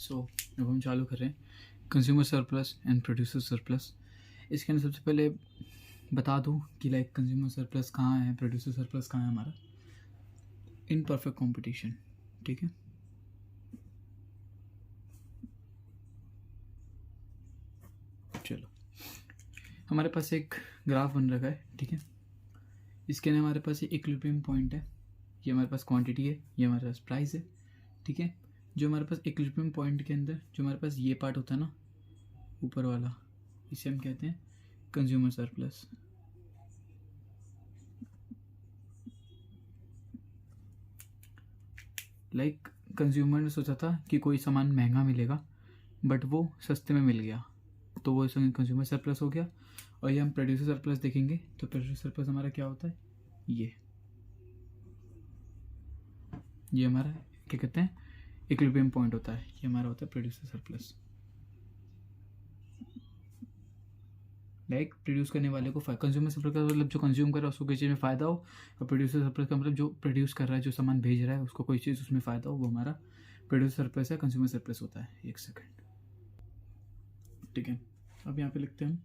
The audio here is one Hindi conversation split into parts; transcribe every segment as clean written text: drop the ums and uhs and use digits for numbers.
सो अब हम चालू कर रहे हैं consumer surplus and producer surplus. इसके अंदर सबसे पहले बता दूं कि लाइक कंज्यूमर सरप्लस कहाँ है, प्रोड्यूसर सरप्लस कहाँ है हमारा इन परफेक्ट कॉम्पिटिशन। ठीक है, चलो हमारे पास एक ग्राफ बन रखा है। ठीक है, इसके अंदर हमारे पास इक्विलिब्रियम पॉइंट है, ये हमारे पास क्वांटिटी है, ये हमारे पास प्राइस है। ठीक है, जो हमारे पास इक्विलिब्रियम पॉइंट के अंदर जो हमारे पास ये पार्ट होता है ना ऊपर वाला, इसे हम कहते हैं कंज्यूमर सरप्लस। लाइक कंज्यूमर ने सोचा था कि कोई सामान महंगा मिलेगा बट वो सस्ते में मिल गया, तो वो इसमें कंज्यूमर सरप्लस हो गया। और ये हम प्रोड्यूसर सरप्लस देखेंगे तो प्रोड्यूसर सरप्लस हमारा क्या होता है, ये हमारा क्या कहते हैं इक्विलिब्रियम पॉइंट होता है, ये हमारा होता है प्रोड्यूसर सरप्लस। लाइक प्रोड्यूस करने वाले को कंज्यूमर सरप्लस का मतलब जो कंज्यूम कर रहा है उसको किसी चीज़ में फ़ायदा हो, और प्रोड्यूसर सरप्लस का मतलब जो प्रोड्यूस कर रहा है, जो सामान भेज रहा है उसको कोई चीज़ उसमें फ़ायदा हो, वो हमारा प्रोड्यूसर सरप्लस है, कंज्यूमर सरप्लस होता है। एक सेकेंड, ठीक है, अब यहाँ पे लिखते हैं हम।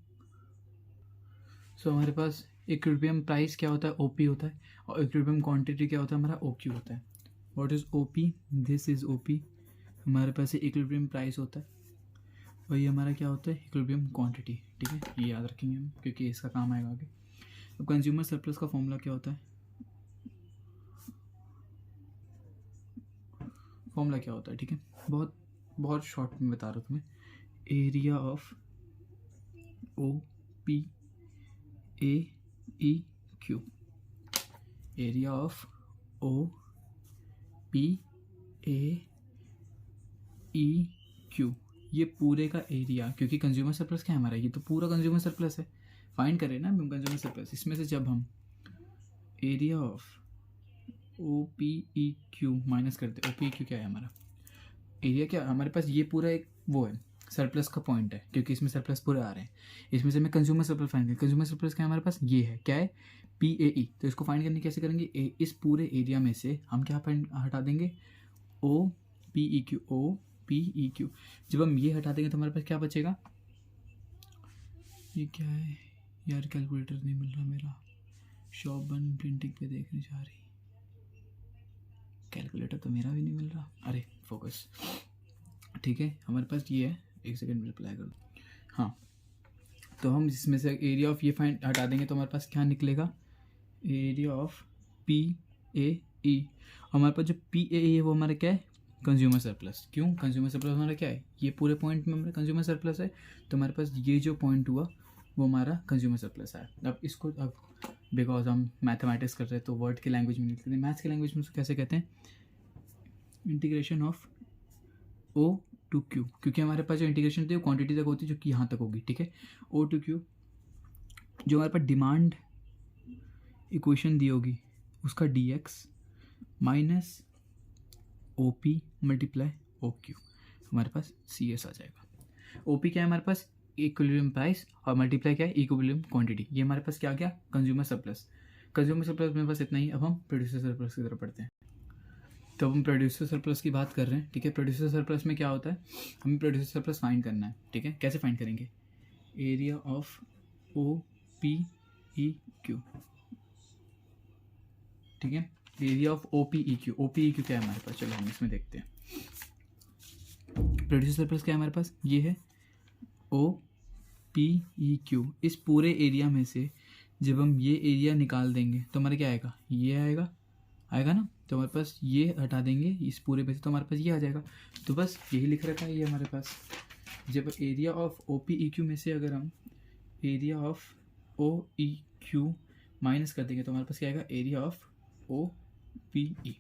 सो हमारे पास इक्विलिब्रियम प्राइस क्या होता है, ओपी होता है, और इक्विलिब्रियम क्वांटिटी क्या होता है हमारा, ओक्यू होता है। What is OP, this is OP. हमारे पास इक्विलिब्रियम प्राइस होता है और ये हमारा क्या होता है इक्विलिब्रियम क्वांटिटी। ठीक है, ये याद रखेंगे हम क्योंकि इसका काम आएगा आगे। अब कंज्यूमर सरप्लस का फॉर्मूला क्या होता है, फॉर्मूला क्या होता है, ठीक है, बहुत बहुत शॉर्ट में बता रहा हूँ तुम्हें। Area of O P A E Q, area of O P A E Q, ये पूरे का एरिया, क्योंकि कंज्यूमर सरप्लस क्या है हमारा, ये तो पूरा कंज्यूमर सरप्लस है, फाइंड करें ना हम कंज्यूमर सरप्लस। इसमें से जब हम area of O P E Q minus करते, ओ पी ई क्यू क्या है हमारा एरिया, क्या हमारे पास ये पूरा एक वो है सरप्लस का पॉइंट है, क्योंकि इसमें सरप्लस पूरे आ रहे हैं। इसमें से मैं कंज्यूमर सरप्लस फाइंड करें, कंज्यूमर सरप्लस क्या है हमारे पास, ये है क्या है पी ए ई। तो इसको फाइंड करने कैसे करेंगे, इस पूरे एरिया में से हम क्या हटा देंगे, O P E Q, O P E Q. जब हम ये हटा देंगे तो हमारे पास क्या बचेगा, ये क्या है यार, कैलकुलेटर नहीं मिल रहा मेरा, शॉप बन प्रिंटिंग पे देखने जा रही, कैलकुलेटर तो मेरा भी नहीं मिल रहा, अरे फोकस। ठीक है, हमारे पास ये है, एक सेकंड में रिप्लाई कर दो। हाँ, तो हम इसमें से एरिया ऑफ ये फाइंड हटा देंगे तो हमारे पास क्या निकलेगा, एरिया ऑफ पी ए ई। हमारे पास जो पी ए ई है वो हमारा क्या है, कंज्यूमर सरप्लस। क्यों, कंज्यूमर सरप्लस हमारा क्या है, ये पूरे पॉइंट में हमारा कंज्यूमर सरप्लस है, तो हमारे पास ये जो पॉइंट हुआ वो हमारा कंज्यूमर सरप्लस है। अब इसको अब बिकॉज हम मैथमेटिक्स कर रहे हैं तो वर्ड की लैंग्वेज में नहीं लिखते, मैथ्स की लैंग्वेज में उसको कैसे कहते हैं, integration of O to Q, क्योंकि हमारे पास जो इंटीग्रेशन होती है वो क्वांटिटी तक होती है जो कि यहाँ तक होगी। ठीक है, ओ टू क्यू, जो हमारे पास डिमांड इक्वेशन दी होगी उसका D X minus O P multiply O Q, हमारे पास सी एस आ जाएगा। ओ पी क्या है हमारे पास, इक्विलिब्रियम प्राइस, और मल्टीप्लाई क्या है इक्विलिब्रियम क्वांटिटी। ये हमारे पास क्या गया, कंज्यूमर सरप्लस। कंज्यूमर सरप्लस मेरे पास इतना ही। अब हम प्रोड्यूसर सरप्लस की तरफ पढ़ते हैं। तो हम प्रोड्यूसर सरप्लस की बात कर रहे हैं। ठीक है, प्रोड्यूसर सरप्लस में क्या होता है, हमें प्रोड्यूसर सरप्लस फाइंड करना है। ठीक है, कैसे फाइंड करेंगे, area of O P E Q. ठीक है, area of O P E Q, O P E Q क्या है हमारे पास, चलो हम इसमें देखते हैं। प्रोड्यूसर सरप्लस क्या है हमारे पास, ये है ओ पी ई क्यू। इस पूरे एरिया में से जब हम ये एरिया निकाल देंगे तो हमारा क्या आएगा, ये आएगा, आएगा ना, तो हमारे पास ये हटा देंगे इस पूरे में से तो हमारे पास ये आ जाएगा। तो बस यही लिख रखा है ये हमारे पास। जब area of O P E Q में से अगर हम area of O E Q minus कर देंगे तो हमारे पास क्या आएगा, area of O P E.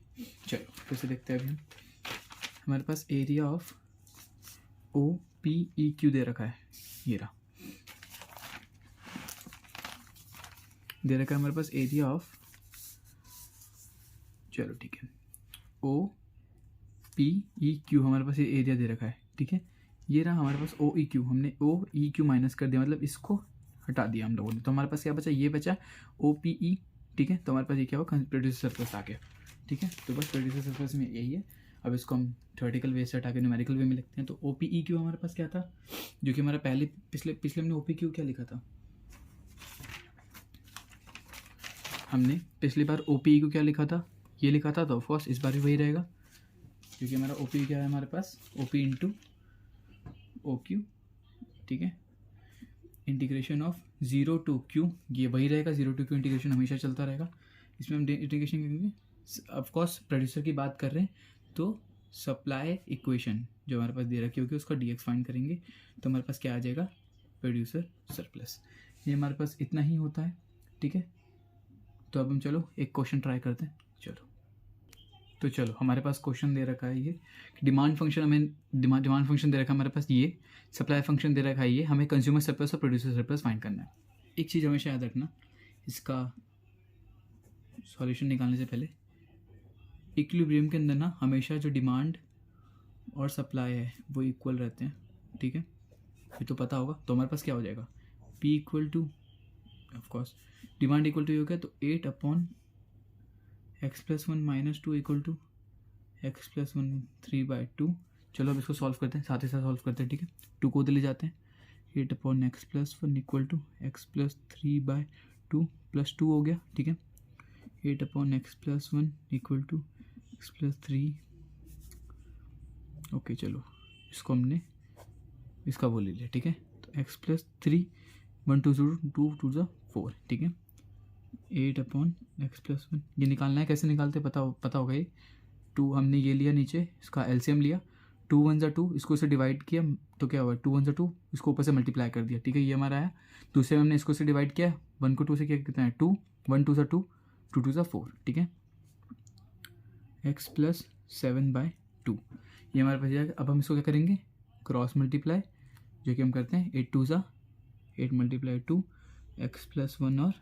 चलो फिर से देखते हैं अभी हम, हमारे पास area of O P E Q दे रखा है, ये रहा, दे रखा है हमारे पास एरिया ऑफ, चलो ठीक है, ओ पी ई क्यू हमारे पास ये एरिया दे रखा है। ठीक है, ये रहा हमारे पास ओ ई क्यू, हमने ओ ई क्यू माइनस कर दिया, मतलब इसको हटा दिया हम लोगों ने, तो हमारे पास क्या बचा, ये बचा ओ पी ई। ठीक है, तो हमारे पास ये क्या हुआ, प्रोड्यूसर सरप्लस आ गया। ठीक है, तो बस प्रोड्यूसर सरप्लस में यही है। अब इसको हम थ्योरेटिकल वे से हटा के न्यूमेरिकल वे में लिखते हैं। तो ओ पी ई क्यू हमारे पास क्या था, जो कि हमारा पहले पिछले हमने ओ पी क्यू क्या लिखा था, हमने पिछली बार ओ पी ई क्यू क्या लिखा था, ये लिखा था। तो ऑफकोर्स इस बार भी वही रहेगा, क्योंकि हमारा ओ पी क्या है हमारे पास, O P into O Q, ठीक है। इंटीग्रेशन ऑफ 0 टू क्यू, ये वही रहेगा, 0 टू क्यू इंटीग्रेशन हमेशा चलता रहेगा। इसमें हम इंटीग्रेशन करेंगे, ऑफकोर्स प्रोड्यूसर की बात कर रहे हैं तो सप्लाई इक्वेशन जो हमारे पास दे रखी होगी उसका डी एक्स फाइंड करेंगे। तो हमारे पास क्या आ जाएगा, प्रोड्यूसर सरप्लस। ये हमारे पास इतना ही होता है, ठीक है। तो अब हम चलो एक क्वेश्चन ट्राई करते हैं। तो चलो हमारे पास क्वेश्चन दे रखा है ये, डिमांड फंक्शन हमें डिमांड फंक्शन दे रखा है हमारे पास, ये सप्लाई फंक्शन दे रखा है, ये हमें कंज्यूमर सरप्लस और प्रोड्यूसर सरप्लस फाइंड करना है। एक चीज़ हमेशा याद रखना, इसका सॉल्यूशन निकालने से पहले इक्विलिब्रियम के अंदर ना हमेशा जो डिमांड और सप्लाई है वो इक्वल रहते हैं, ठीक है, ये तो पता होगा। तो हमारे पास क्या हो जाएगा, P equal to of course demand equal to ये हो गया, तो 8 upon x plus 1 minus 2 equal to x plus 1 3/2। चलो अब इसको सॉल्व करते हैं, साथ ही साथ सॉल्व करते हैं, ठीक है। 2 को उधर ले जाते हैं, 8 upon X plus 1 equal to x plus 3/2 plus 2 हो गया, ठीक है। 8 upon X plus 1 equal to x plus 3। Okay चलो इसको हमने इसका वो ले लिया, ठीक है। तो x प्लस 3 1 2 2 2 4, ठीक है। 8 अपॉन एक्स प्लस 1, ये निकालना है, कैसे निकालते पता होगा। ये 2 हमने ये लिया नीचे, इसका एलसीएम लिया, 2 1 2, इसको इसे डिवाइड किया तो क्या हुआ, 2 1 2, इसको ऊपर से मल्टीप्लाई कर दिया, ठीक है। ये हमारा आया। दूसरे में हमने इसको से डिवाइड किया, 1 को 2 से किया, कितना है 2, 1 2 2 2 2 4, ठीक है। x प्लस 7/2 ये हमारे पास जाएगा। अब हम इसको क्या करेंगे, क्रॉस मल्टीप्लाई, जो कि हम करते हैं 8 2 8 मल्टीप्लाई 2 x प्लस 1 और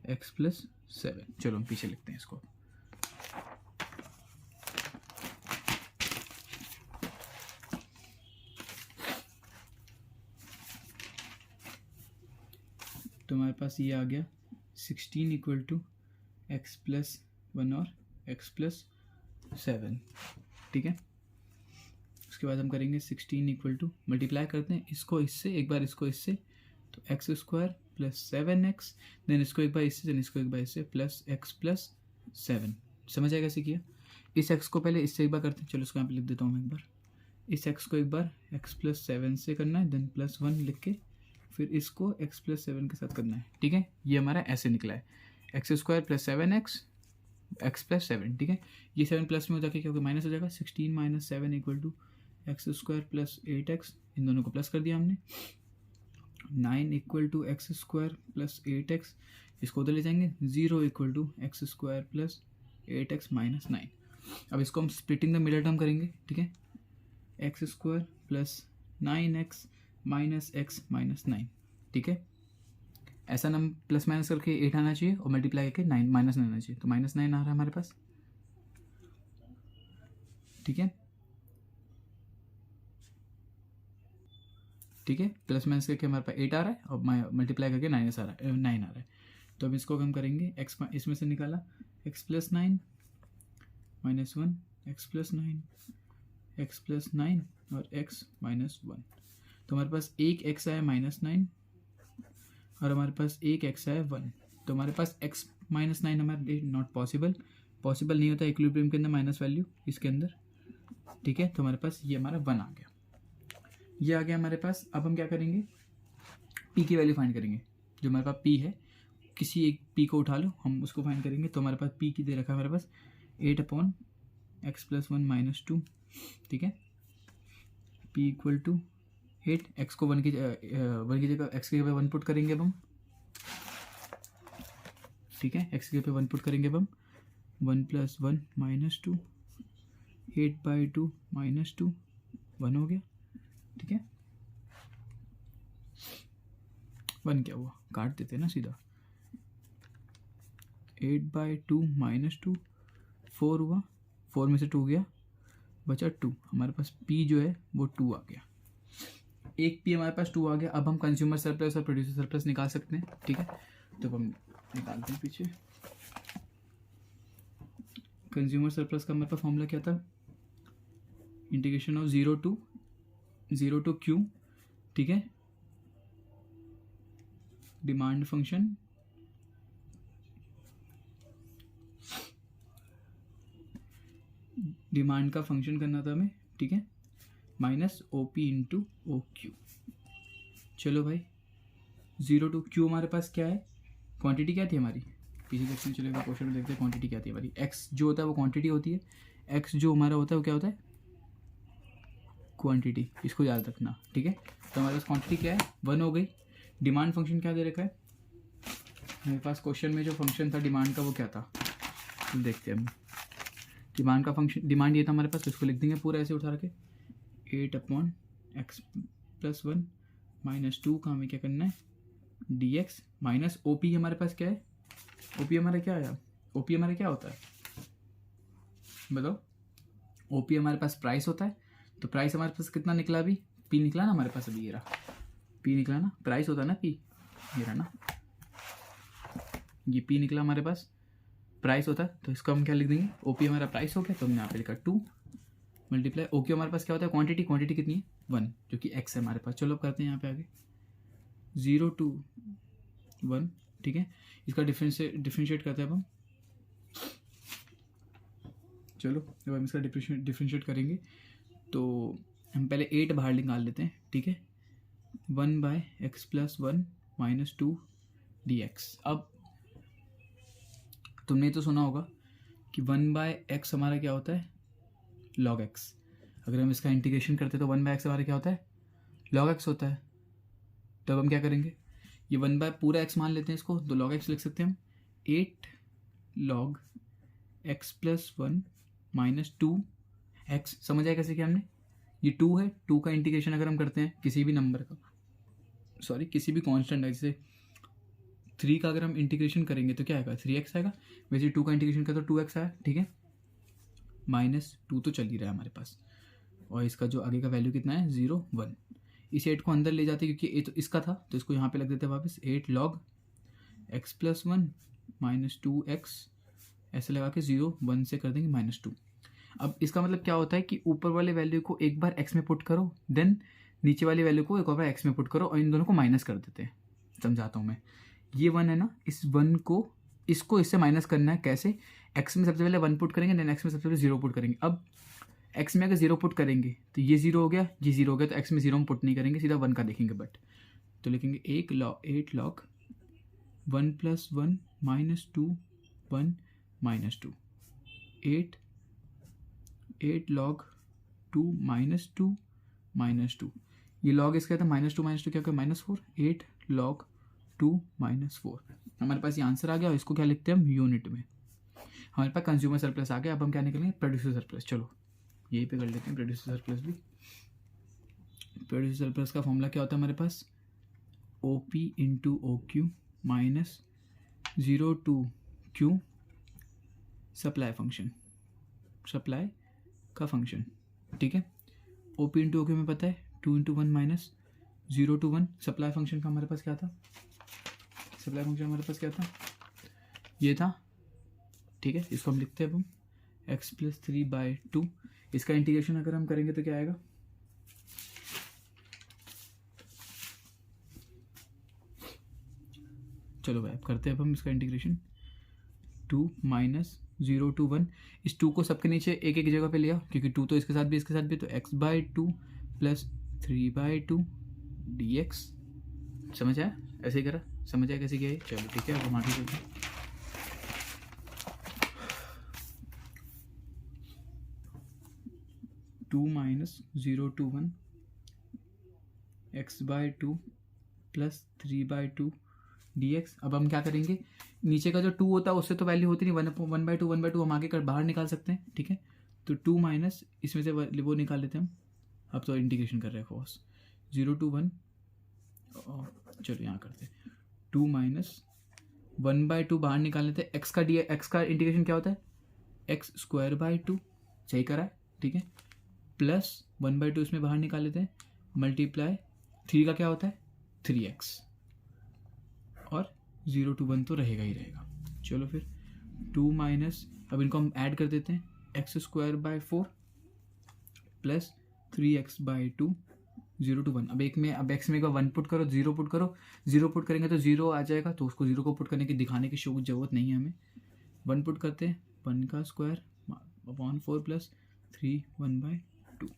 x प्लस 7। चलो हम पीछे लिखते हैं इसको। तो हमारे पास ये आ गया 16 इक्वल टू एक्स प्लस 1 और x प्लस 7, ठीक है। उसके बाद हम करेंगे 16 इक्वल टू मल्टीप्लाई करते हैं इसको इससे, एक बार इसको इससे, तो x square plus 7x, then इसको एक बार इससे, देन इसको एक बार इससे, प्लस x प्लस 7। समझ आएगा कैसे किया। इस x को पहले इससे एक बार करते हैं, चलो इसको यहाँ पे लिख देता हूँ मैं एक बार। इस x को एक बार x प्लस 7 से करना है, देन प्लस 1 लिख के फिर इसको x प्लस 7 के साथ करना है, ठीक है। ये हमारा ऐसे निकला है, x square plus 7x x plus 7, ठीक है। ये 7 प्लस में हो जाके क्या होगा, माइनस हो जाएगा। 16 minus 7 equal to X square plus 8x, इन दोनों को प्लस कर दिया हमने। 9 equal to X square plus 8x, इसको उधर ले जाएंगे। 0 equal to X square plus 8x minus 9। अब इसको हम स्प्लिटिंग द मिडल टर्म करेंगे, ठीक है। X square plus 9x minus x minus 9, ठीक है। ऐसा नम प्लस माइनस करके 8 आना चाहिए और मल्टीप्लाई करके 9 माइनस 9 आना चाहिए, तो माइनस 9 आ रहा है हमारे पास, ठीक है। ठीक है, प्लस माइनस करके हमारे पास 8 आ रहा है और मल्टीप्लाई करके 9 आ रहा है। तो अब इसको हम करेंगे, एक्स इसमें से निकाला, x plus 9 minus 1, x plus 9, x plus 9 और एक्स माइनस 1। तो हमारे पास एक एक्स आया -9 और हमारे पास एक एक्स आया 1। तो हमारे पास x माइनस 9 हमारे लिए नॉट पॉसिबल नहीं होता इक्विलिब्रियम के अंदर माइनस वैल्यू इसके अंदर, ठीक है। तो हमारे पास ये हमारा 1 आ गया, ये आ गया हमारे पास। अब हम क्या करेंगे, p की वैल्यू फाइंड करेंगे। जो हमारे पास p है, किसी एक p को उठा लो, हम उसको फाइंड करेंगे। तो हमारे पास p की दे रखा है हमारे पास 8 अपॉन एक्स प्लस 1 माइनस 2, ठीक है। p इक्वल टू 8, एक्स को 1 की जगह एक्स की जगह 1 पुट करेंगे अब हम, ठीक है। एक्स की जगह 1 पुट करेंगे अब हम, 1 प्लस 1 माइनस 2, 8/2 माइनस 2, 1 हो गया, ठीक है। 1 क्या हुआ, काट देते हैं ना सीधा। 8/2 माइनस 2, 4 हुआ, 4 में से 2 गया, बचा 2। हमारे पास p जो है वो 2 आ गया, एक p हमारे पास 2 आ गया। अब हम कंज्यूमर सरप्लस और प्रोड्यूसर सरप्लस निकाल सकते हैं, ठीक है। तो हम निकालते हैं पीछे। कंज्यूमर सरप्लस का हमारे पास फॉर्मूला क्या था, integration of zero to Q, ठीक है, डिमांड फंक्शन डिमांड का फंक्शन करना था हमें, ठीक है, minus O P into O Q. चलो भाई 0 to Q हमारे पास क्या है, क्वांटिटी क्या थी हमारी, पीछे क्वेश्चन चलेगा, क्वेश्चन में देखते हैं क्वांटिटी क्या थी हमारी। x जो होता है वो क्वांटिटी होती है, x जो हमारा होता है वो क्या होता है, क्वांटिटी, इसको याद रखना, ठीक है। तो हमारे पास क्वांटिटी क्या है, 1 हो गई। डिमांड फंक्शन क्या दे रखा है हमारे पास, क्वेश्चन में जो फंक्शन था डिमांड का वो क्या था, तो देखते हैं हम। डिमांड का फंक्शन, डिमांड ये था हमारे पास, तो इसको लिख देंगे पूरा ऐसे उठा के, 8/x+1 -2 का हमें क्या करना है, dx माइनस ओ पी हमारे पास क्या है, ओ पी हमारा क्या आया, ओ पी हमारा क्या होता है बताओ, ओ पी हमारे पास प्राइस होता है। तो प्राइस हमारे पास कितना निकला अभी, पी निकला ना हमारे पास, अभी ये रहा पी निकला ना, प्राइस होता है ना पी, ये रहा ना, ये पी निकला हमारे पास, प्राइस होता है। तो इसको हम क्या लिख देंगे, ओ पी हमारा प्राइस हो गया, तो हमने यहाँ पे लिखा 2 मल्टीप्लाई ओ क्यू हमारे पास क्या होता है, क्वांटिटी, क्वांटिटी कितनी है 1, जो कि x है हमारे पास। चलो अब करते हैं यहाँ पे आगे 0 to 1, ठीक है, इसका डिफ्रेंशिएट करते हैं अब हम। चलो जब हम इसका डिफ्रेंशिएट करेंगे तो हम पहले 8 बाहर निकाल लेते हैं, ठीक है, 1/x+1 -2 dx। अब तुमने तो सुना होगा कि 1/x हमारा क्या होता है, log x। अगर हम इसका इंटीग्रेशन करते हैं तो 1/x हमारा क्या होता है, log x होता है। तब हम क्या करेंगे, ये 1 पूरा x मान लेते हैं इसको, तो log x लिख सकते हैं हम, 8 log x+1 -2x। समझ आया कैसे किया हमने, ये 2 है, 2 का इंटीग्रेशन अगर हम करते हैं किसी भी नंबर का, सॉरी किसी भी कांस्टेंट है, जैसे 3 का अगर हम इंटीग्रेशन करेंगे तो क्या आएगा, 3x आएगा। वैसे 2 का इंटीग्रेशन करते तो 2x आया, ठीक है, -2 तो चल ही रहा है हमारे पास, और इसका जो आगे का वैल्यू कितना है 0 1। इस 8 को अंदर ले जाते हैं क्योंकि ये तो इसका था, तो इसको यहाँ पे लग देते हैं वापस, 8 log x+1 -2x, ऐसे लगा के 0 1 से कर देंगे -2। अब इसका मतलब क्या होता है कि ऊपर वाले वैल्यू को एक बार x में पुट करो, देन नीचे वाली वैल्यू को एक और बार x में पुट करो, और इन दोनों को माइनस कर देते हैं। समझाता हूँ मैं, ये 1 है ना, इस 1 को इसको इससे माइनस करना है, कैसे, x में सबसे पहले 1 पुट करेंगे, देन x में सबसे पहले 0 पुट करेंगे। अब x में अगर 0 पुट करेंगे तो ये 0 हो गया, ये 0 हो गया, तो x में 0 हम पुट नहीं करेंगे, सीधा 1 का देखेंगे। बट तो लिखेंगे 8 log 1 + 1 -2 1 -2, 8 log 2 -2 -2, ये log इसका था -2 -2 क्या होगा -4, 8 log 2 -4। हमारे पास ये आंसर आ गया, और इसको क्या लिखते हैं हम यूनिट में। हमारे पास कंज्यूमर सरप्लस आ गया, अब हम क्या निकलेंगे, प्रोड्यूसर सरप्लस। चलो यहीं पे कर लेते हैं प्रोड्यूसर सरप्लस भी। प्रोड्यूसर सरप्लस का फॉर्मूला क्या होता है हमारे पास, O P into O Q minus 0 to Q supply function, supply का फंक्शन, ठीक है। O P into O Q में पता है 2 × 1 -0 to 1। सप्लाई फंक्शन का हमारे पास क्या था, सप्लाई फंक्शन हमारे पास क्या था, ये था, ठीक है। इसको हम लिखते हैं अब हम x+3/2। इसका इंटीग्रेशन अगर हम करेंगे तो क्या आएगा, चलो भाई अब करते हैं अब हम इसका इंटीग्रेशन, 2 -0 to 1। इस 2 को सबके नीचे एक एक जगह पे लिया, क्योंकि 2 तो इसके साथ भी इसके साथ भी, तो x/2 + 3/2 dx। समझ आया, ऐसे ही करा, समझ आया कैसे किया है। चलो ठीक है, अब हम आगे चलते हैं। 2 -0 to 1 x/2 + 3/2 dx। अब हम क्या करेंगे, नीचे का जो 2 होता है उससे तो वैल्यू होती नहीं, 1/2 हम आगे कर बाहर निकाल सकते हैं, ठीक है। तो 2 माइनस इसमें से वो निकाल लेते हैं हम। अब तो इंटीग्रेशन कर रहे हैं कॉस 0 to 1, चलो यहाँ करते हैं 2 - 1/2 बाहर निकाल लेते हैं। एक्स का इंटीग्रेशन क्या होता है, x²/2, सही करा है, ठीक है, प्लस 1/2 इसमें बाहर निकाल लेते हैं, मल्टीप्लाई 3 का क्या होता है 3x, और 0 to 1 तो रहेगा ही रहेगा। चलो फिर 2 - अब इनको हम ऐड कर देते हैं, x² 4 प्लस 3x/2 0 to 1। अब x में एक बार 1 पुट करो, 0 पुट करो, 0 पुट करेंगे तो 0 आ जाएगा, तो उसको 0 को पुट करने की दिखाने की ज़रूरत नहीं है हमें। 1 पुट करते हैं, 1 का square upon 4 plus 3 1/2,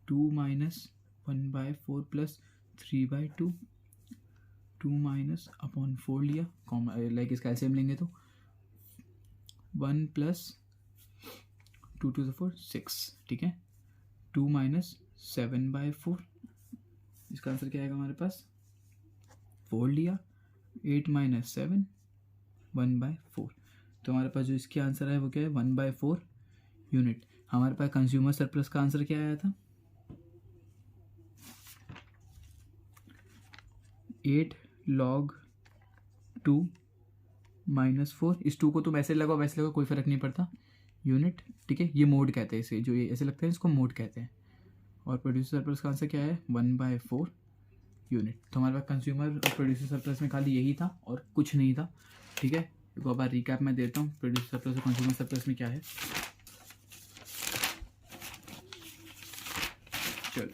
2 minus 1/4 plus 3/2, 2 minus upon 4 लिया, लाइक इसका एलसीएम लेंगे तो 1 प्लस 2 to the 4 6, ठीक है। 2 माइनस 7/4, इसका आंसर क्या आएगा हमारे पास, 4 लिया, 8 माइनस 7 1/4। तो हमारे पास जो इसके आंसर है वो क्या है, 1/4 यूनिट। हमारे पास कंज्यूमर सरप्लस का आंसर क्या आया था, 8 log 2 माइनस 4। इस 2 को तुम ऐसे लगाओ वैसे लगाओ, कोई फ़र्क नहीं पड़ता, यूनिट, ठीक है। ये मोड कहते हैं इसे, जो ये ऐसे लगता है इसको मोड कहते हैं। और प्रोड्यूसर सरप्लस का आंसर क्या है, 1/4 यूनिट। तो हमारे पास कंज्यूमर और प्रोड्यूसर सरप्लस में खाली यही था और कुछ नहीं था, ठीक है। एक बार रिकैप मैं देता हूँ प्रोड्यूसर सरप्लस और कंज्यूमर सरप्लस में क्या है। चलो,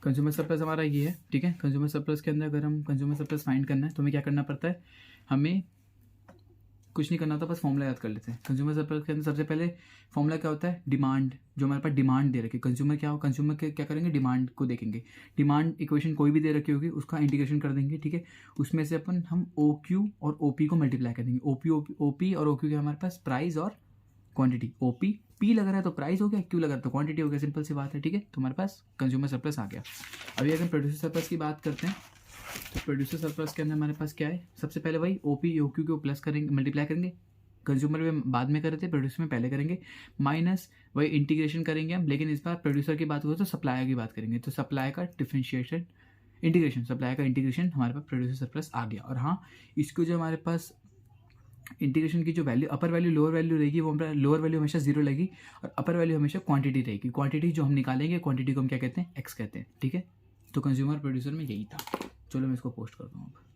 कंज्यूमर सरप्लस हमारा ये है, ठीक है। कंज्यूमर सरप्लस के अंदर अगर हम कंज्यूमर सरप्लस फाइंड करना है तो हमें क्या करना पड़ता है, हमें कुछ नहीं करना होता, बस फॉर्मूला याद कर लेते हैं। कंज्यूमर सरप्लस के अंदर सबसे पहले फॉर्मूला क्या होता है, डिमांड। जो हमारे पास डिमांड दे रखी है, कंज्यूमर क्या हो, कंज्यूमर के क्या करेंगे, डिमांड को देखेंगे। डिमांड इक्वेशन कोई भी दे रखी होगी उसका इंटीग्रेशन कर देंगे, ठीक है। उसमें से अपन हम OQ और OP को मल्टीप्लाई कर देंगे। OP और OQ के हमारे पास प्राइस और क्वांटिटी। OP P लग रहा है तो प्राइस हो गया, Q लग रहा है तो क्वांटिटी हो गया, सिंपल सी बात है, ठीक है। तो हमारे पास कंज्यूमर सरप्लस आ गया। अभी अगर प्रोड्यूसर सरप्लस की बात करते हैं तो प्रोड्यूसर सरप्लस के अंदर हमारे पास क्या है, सबसे पहले वही OP OQ को प्लस करेंगे, मल्टीप्लाई करेंगे। कंज्यूमर में बाद में करे थे, प्रोड्यूसर में पहले करेंगे, माइनस वही इंटीग्रेशन करेंगे हम। लेकिन इस बार प्रोड्यूसर की बात हो तो सप्लायर की बात करेंगे, तो सप्लाई का डिफरेंशिएशन इंटीग्रेशन, सप्लाई का इंटीग्रेशन हमारे पास प्रोड्यूसर सरप्लस आ गया। और हाँ, इसको जो हमारे पास इंटीग्रेशन की जो वैल्यू, अपर वैल्यू लोअर वैल्यू रहेगी, वो हमारा लोअर वैल्यू हमेशा 0 लगेगी और अपर वैल्यू हमेशा क्वांटिटी रहेगी। क्वांटिटी जो हम निकालेंगे, क्वांटिटी को हम क्या कहते हैं, X कहते हैं, ठीक है। तो कंज्यूमर प्रोड्यूसर में यही था। चलो मैं इसको पोस्ट करता हूँ अब।